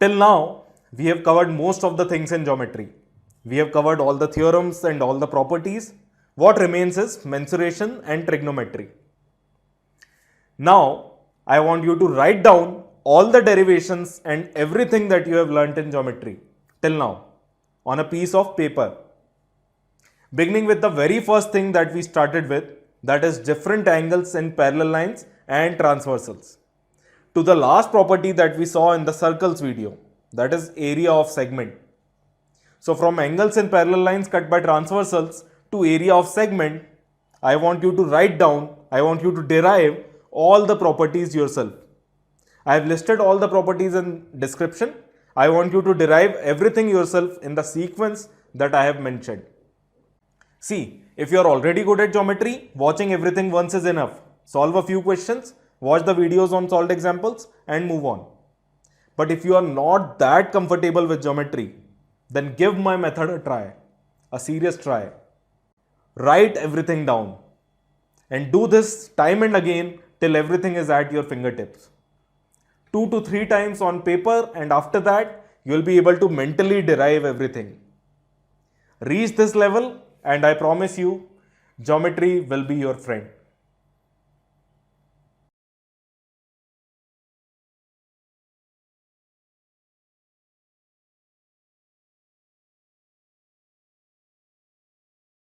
Till now, we have covered most of the things in geometry. We have covered all the theorems and all the properties. What remains is mensuration and trigonometry. Now, I want you to write down all the derivations and everything that you have learnt in geometry till now on a piece of paper. Beginning with the very first thing that we started with, that is different angles in parallel lines and transversals, to the last property that we saw in the circles video, that is area of segment. So from angles in parallel lines cut by transversals to area of segment, I want you to write down, I want you to derive all the properties yourself. I have listed all the properties in description. I want you to derive everything yourself in the sequence that I have mentioned. See, if you are already good at geometry, watching everything once is enough. Solve a few questions, watch the videos on solved examples and move on. But if you are not that comfortable with geometry, then give my method a try, a serious try. Write everything down and do this time and again till everything is at your fingertips. 2 to 3 times on paper, and after that you will be able to mentally derive everything. Reach this level and I promise you, geometry will be your friend.